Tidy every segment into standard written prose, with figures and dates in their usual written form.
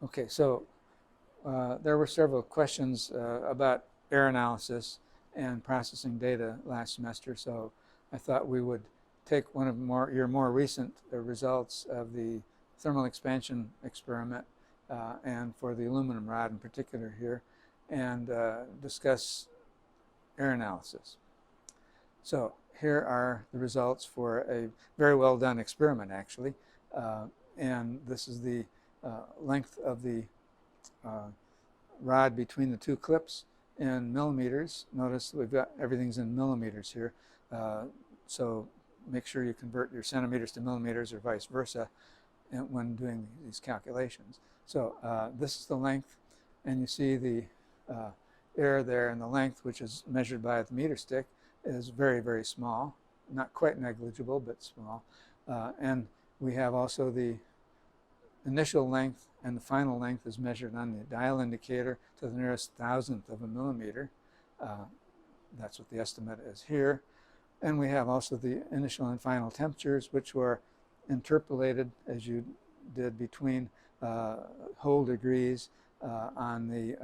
Okay, so there were several questions about air analysis and processing data last semester, so I thought we would take one of your more recent results of the thermal expansion experiment and for the aluminum rod in particular here, and discuss air analysis. So here are the results for a very well done experiment, actually. And this is the length of the rod between the two clips in millimeters. Notice we've got everything's in millimeters here. So make sure you convert your centimeters to millimeters or vice versa when doing these calculations. So this is the length, and you see the air there, and the length, which is measured by the meter stick, is very, very small. Not quite negligible, but small. And we have also the initial length and the final length is measured on the dial indicator to the nearest thousandth of a millimeter. That's what the estimate is here. And we have also the initial and final temperatures, which were interpolated as you did between whole degrees on the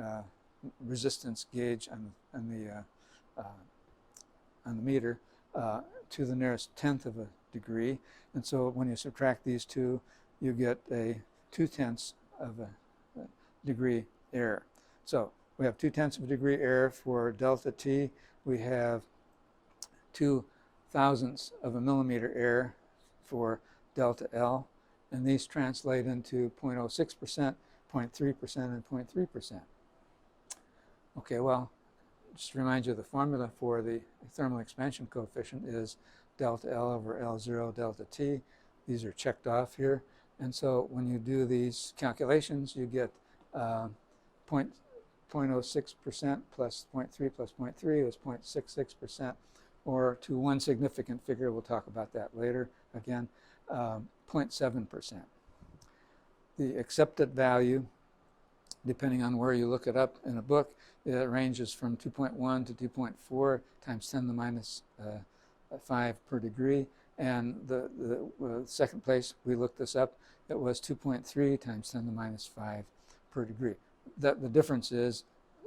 resistance gauge on the meter to the nearest tenth of a degree. And so when you subtract these two, you get a 2/10 of a degree error. So we have 2/10 of a degree error for delta T. We have 2/1000 of a millimeter error for delta L. And these translate into 0.06%, 0.3%, and 0.3%. Okay, well, just to remind you, the formula for the thermal expansion coefficient is delta L over L0 delta T. These are checked off here. And so when you do these calculations, you get 0.06% plus 0.3 plus 0.3 is 0.66%, or to one significant figure, we'll talk about that later again, 0.7%. The accepted value, depending on where you look it up in a book, it ranges from 2.1 to 2.4 times 10 to the minus 5 per degree. And the second place we looked this up, it was 2.3 times 10 to the minus 5 per degree. The difference is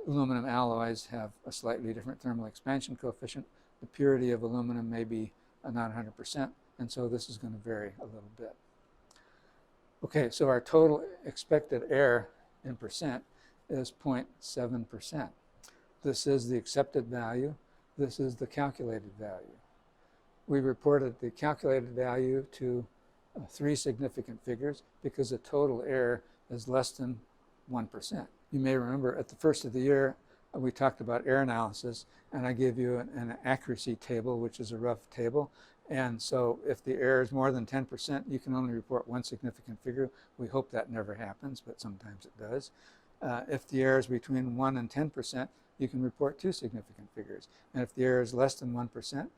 aluminum alloys have a slightly different thermal expansion coefficient. The purity of aluminum may be not 100%, and so this is going to vary a little bit. Okay, so our total expected error in percent is 0.7%. This is the accepted value. This is the calculated value. We reported the calculated value to 3 significant figures because the total error is less than 1%. You may remember at the first of the year, we talked about error analysis, and I gave you an accuracy table, which is a rough table. And so if the error is more than 10%, you can only report one significant figure. We hope that never happens, but sometimes it does. If the error is between 1 and 10%, you can report 2 significant figures. And if the error is less than 1%,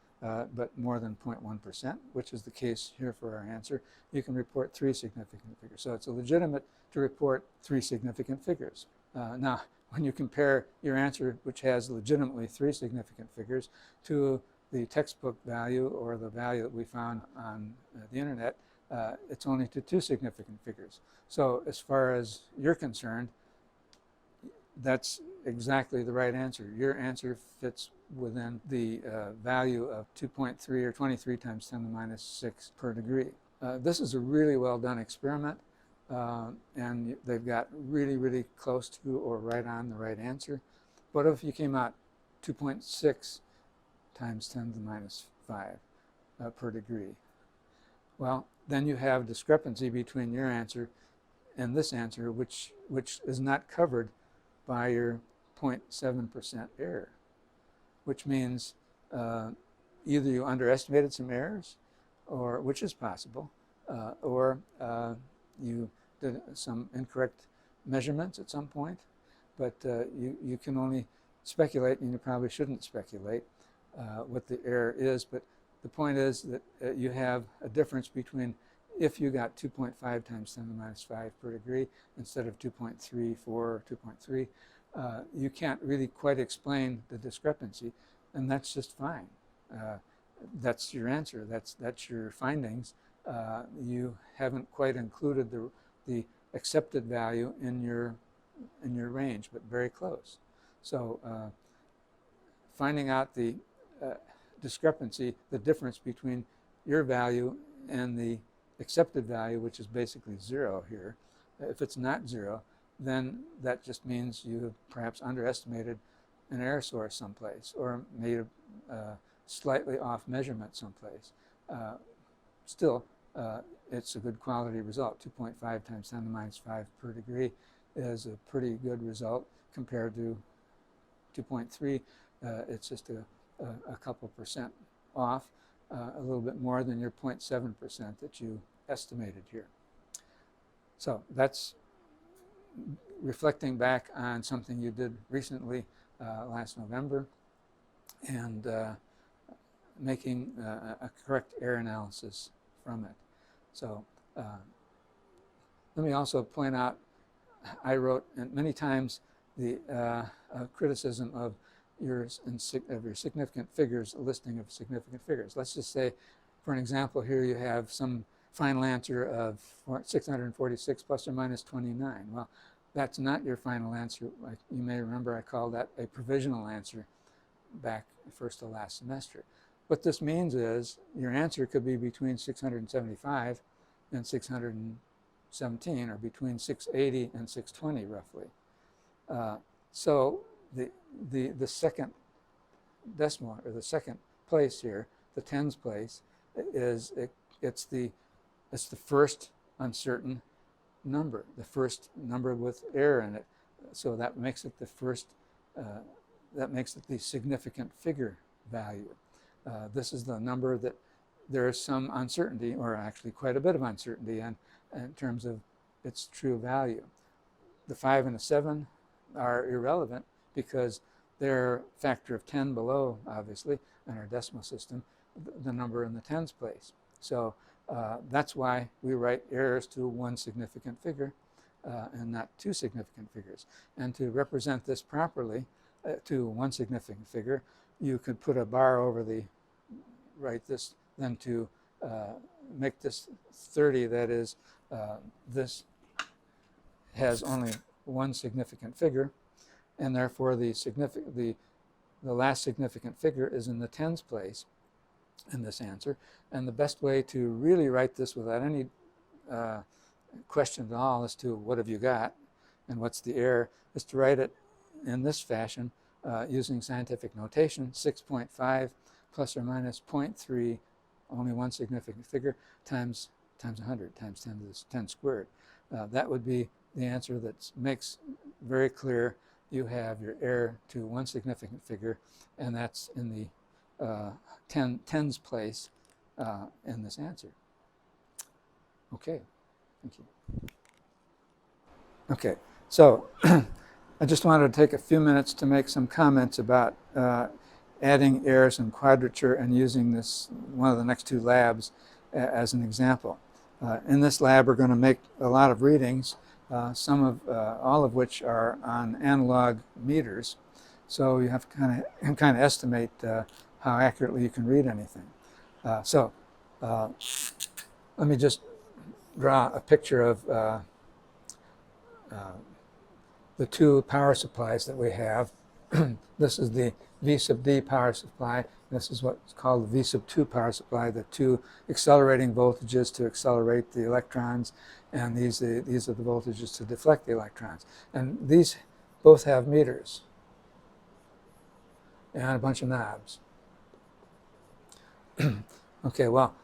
but more than 0.1%, which is the case here for our answer, you can report 3 significant figures. So it's legitimate to report 3 significant figures. Now, when you compare your answer, which has legitimately 3 significant figures, to the textbook value or the value that we found on the internet, it's only to 2 significant figures. So as far as you're concerned, that's exactly the right answer. Your answer fits within the value of 2.3 or 23 times 10 to the minus 6 per degree. This is a really well done experiment, and they've got really, really close to or right on the right answer. What if you came out 2.6 times 10 to the minus 5 per degree? Well, then you have discrepancy between your answer and this answer, which is not covered by your 0.7% error, which means either you underestimated some errors, or which is possible, or you did some incorrect measurements at some point, but you can only speculate, and you probably shouldn't speculate what the error is. But the point is that you have a difference between if you got 2.5 times 10 to the minus 5 per degree instead of 2.34 or 2.3, you can't really quite explain the discrepancy, and that's just fine. That's your answer. That's your findings. You haven't quite included the accepted value in your range, but very close. So finding out the discrepancy, the difference between your value and the accepted value, which is basically 0 here. If it's not 0, then that just means you have perhaps underestimated an error source someplace or made a slightly off measurement someplace. Still, it's a good quality result. 2.5 times 10 to the minus 5 per degree is a pretty good result compared to 2.3. It's just a couple percent off, a little bit more than your 0.7% that you estimated here. So that's reflecting back on something you did recently last November and making a correct error analysis from it. So let me also point out, I wrote many times the criticism of your significant figures, a listing of significant figures. Let's just say, for an example, here you have some final answer of 646 plus or minus 29. Well, that's not your final answer. You may remember I called that a provisional answer back first to last semester. What this means is your answer could be between 675 and 617, or between 680 and 620 roughly. So the second decimal, or the second place here, the tens place, is it's the first uncertain number, the first number with error in it. So that makes it the first, that makes it the significant figure value. This is the number that there is some uncertainty, or actually quite a bit of uncertainty in terms of its true value. The 5 and the 7 are irrelevant because they're a factor of 10 below, obviously, in our decimal system, the number in the tens place. So that's why we write errors to one significant figure and not two significant figures. And to represent this properly to one significant figure, you could put a bar over the, write this, then to make this 30, that is, this has only one significant figure, and therefore the last significant figure is in the tens place in this answer. And the best way to really write this without any question at all as to what have you got and what's the error is to write it in this fashion using scientific notation: 6.5 plus or minus 0.3, only one significant figure, times 100, times 10 to the 10 squared. That would be the answer that makes very clear you have your error to one significant figure, and that's in the tens place in this answer. Okay, thank you. Okay, so I just wanted to take a few minutes to make some comments about adding errors in Quadrature and using this, one of the next two labs, as an example. In this lab, we're going to make a lot of readings, all of which are on analog meters. So you have to kind of estimate how accurately you can read anything. Let me just draw a picture of the two power supplies that we have. This is the V sub D power supply. This is what's called the V sub 2 power supply, the two accelerating voltages to accelerate the electrons, and these are the voltages to deflect the electrons. And these both have meters and a bunch of knobs. Okay, well,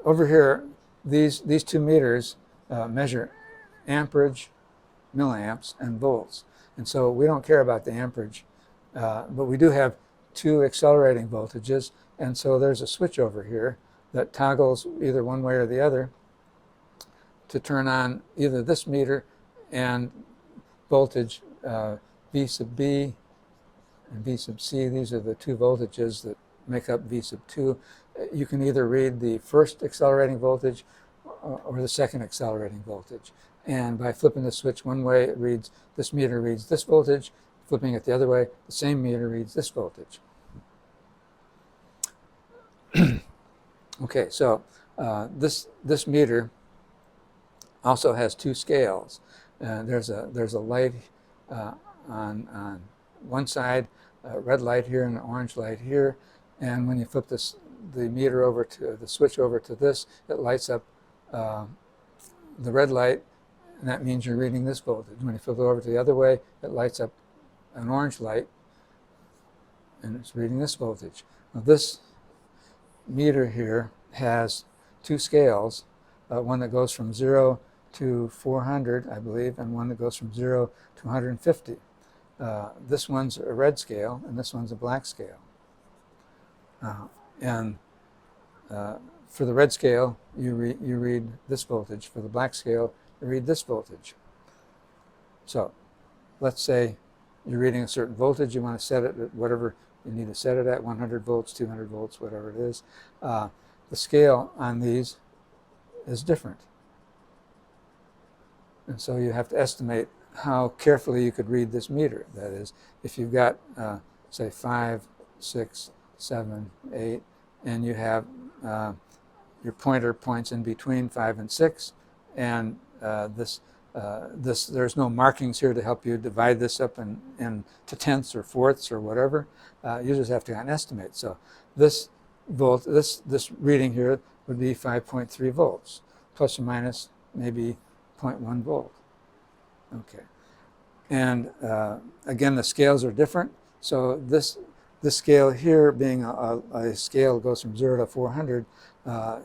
over here, these two meters measure amperage, milliamps, and volts. And so we don't care about the amperage, but we do have two accelerating voltages, and so there's a switch over here that toggles either one way or the other to turn on either this meter and voltage V sub B and V sub C. These are the two voltages that make up V sub 2. You can either read the first accelerating voltage or the second accelerating voltage. And by flipping the switch one way, it reads, this meter reads this voltage. Flipping it the other way, the same meter reads this voltage. Okay, so this meter also has two scales. There's a light on one side, red light here and an orange light here, and when you flip the meter over to the switch over to this, it lights up the red light, and that means you're reading this voltage. When you flip it over to the other way, it lights up an orange light, and it's reading this voltage. Now this meter here has two scales, one that goes from 0 to 400, I believe, and one that goes from 0 to 150. This one's a red scale, and this one's a black scale. For the red scale, you read this voltage. For the black scale, you read this voltage. So let's say you're reading a certain voltage. You want to set it at whatever you need to set it at, 100 volts, 200 volts, whatever it is. The scale on these is different. And so you have to estimate how carefully you could read this meter. That is, if you've got, say, 5, 6, 7, 8, and you have your pointer points in between 5 and 6, and there's no markings here to help you divide this up into tenths or fourths or whatever. You just have to kind of estimate. So this reading here would be 5.3 volts, plus or minus maybe 0.1 volt. Okay, and again, the scales are different. So this scale here, being a scale that goes from 0 to 400,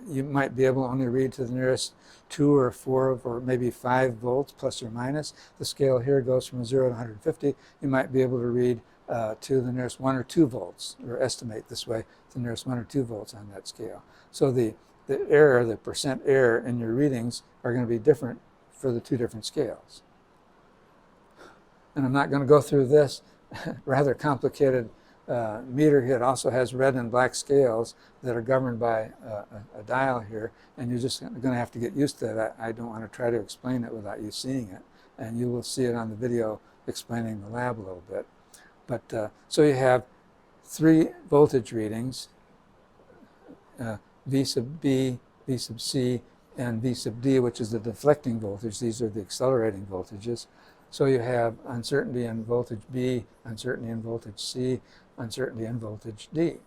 you might be able to only read to the nearest 2 or 4 or maybe 5 volts, plus or minus. The scale here goes from 0 to 150. You might be able to read to the nearest 1 or 2 volts, or estimate this way the nearest 1 or 2 volts on that scale. So the error, the percent error in your readings are going to be different for the two different scales. And I'm not going to go through this rather complicated meter here. It also has red and black scales that are governed by a dial here, and you're just going to have to get used to that. I don't want to try to explain it without you seeing it, and you will see it on the video explaining the lab a little bit. But so you have 3 voltage readings, V sub B, V sub C, and V sub D, which is the deflecting voltage. These are the accelerating voltages. So you have uncertainty in voltage B, uncertainty in voltage C, uncertainty in voltage D.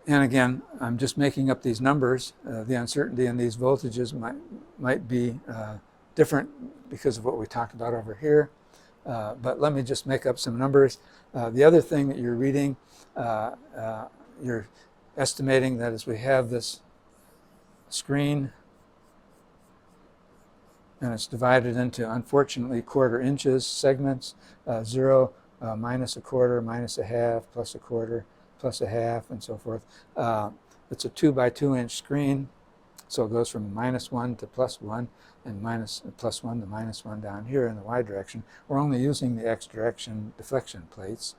And again, I'm just making up these numbers. The uncertainty in these voltages might be different because of what we talked about over here. But let me just make up some numbers. The other thing that you're reading, you're estimating that as we have this screen, and it's divided into, unfortunately, quarter inches segments, 0, minus a quarter, minus a half, plus a quarter, plus a half, and so forth. It's a 2 by 2 inch screen, so it goes from -1 to +1, and +1 to -1 down here in the y direction. We're only using the x direction deflection plates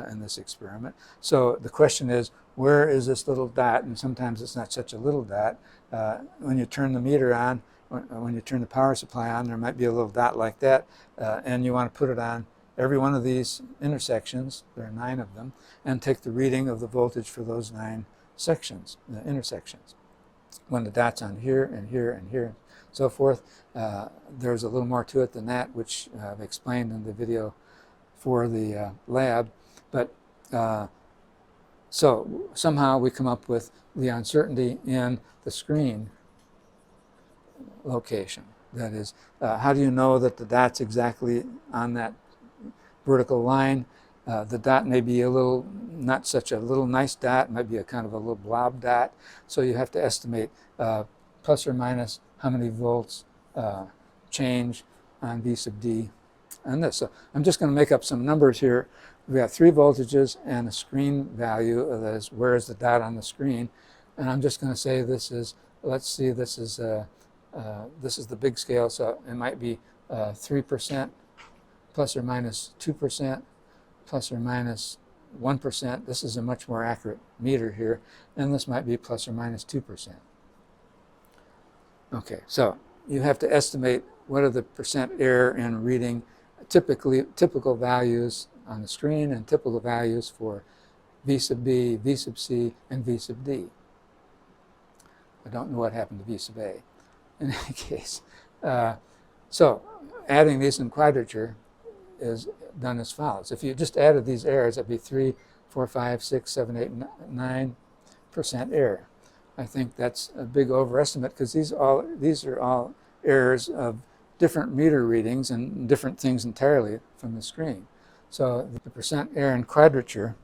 in this experiment. So the question is, where is this little dot? And sometimes it's not such a little dot. When you turn the meter on, when you turn the power supply on, there might be a little dot like that, and you want to put it on every one of these intersections, there are 9 of them, and take the reading of the voltage for those 9 sections, the intersections. When the dot's on here and here and here, and so forth, there's a little more to it than that, which I've explained in the video for the lab. But so somehow we come up with the uncertainty in the screen location. That is, how do you know that the dot's exactly on that vertical line? The dot may be a little, not such a little nice dot, it might be a kind of a little blob dot. So you have to estimate plus or minus how many volts change on V sub D on this. So I'm just going to make up some numbers here. We have 3 voltages and a screen value, that is, where is the dot on the screen. And I'm just going to say this is, let's see, this is the big scale, so it might be 3%, plus or minus 2%, plus or minus 1%. This is a much more accurate meter here, and this might be plus or minus 2%. Okay, so you have to estimate what are the percent error in reading typical values on the screen and typical values for V sub B, V sub C, and V sub D. I don't know what happened to V sub A. in any case. So adding these in quadrature is done as follows. If you just added these errors, that'd be 3, 4, 5, 6, 7, 8, 9% error. I think that's a big overestimate because these are all errors of different meter readings and different things entirely from the screen. So the percent error in quadrature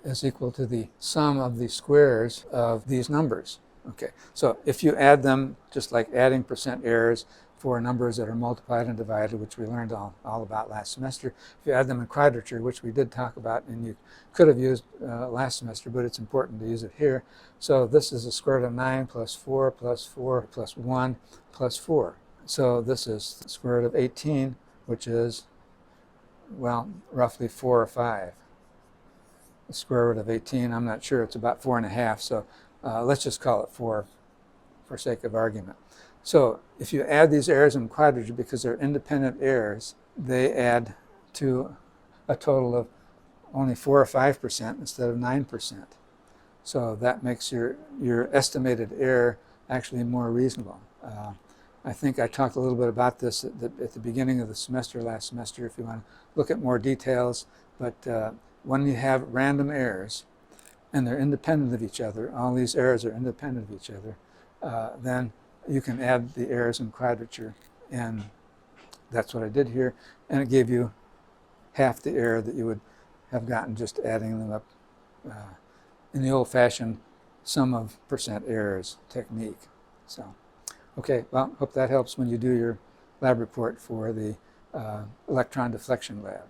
is equal to the sum of the squares of these numbers. Okay, so if you add them, just like adding percent errors for numbers that are multiplied and divided, which we learned all about last semester, if you add them in quadrature, which we did talk about and you could have used last semester, but it's important to use it here. So this is the square root of 9 plus 4 plus 4 plus 1 plus 4. So this is the square root of 18, which is, well, roughly 4 or 5. The square root of 18, I'm not sure, it's about 4.5, so let's just call it 4 for sake of argument. So if you add these errors in quadrature, because they're independent errors, they add to a total of only 4 or 5% instead of 9%. So that makes your estimated error actually more reasonable. I think I talked a little bit about this at the beginning of the semester, last semester, if you want to look at more details. But when you have random errors, and they're independent of each other, all these errors are independent of each other, then you can add the errors in quadrature. And that's what I did here. And it gave you half the error that you would have gotten just adding them up in the old-fashioned sum of percent errors technique. So, okay, well, hope that helps when you do your lab report for the electron deflection lab.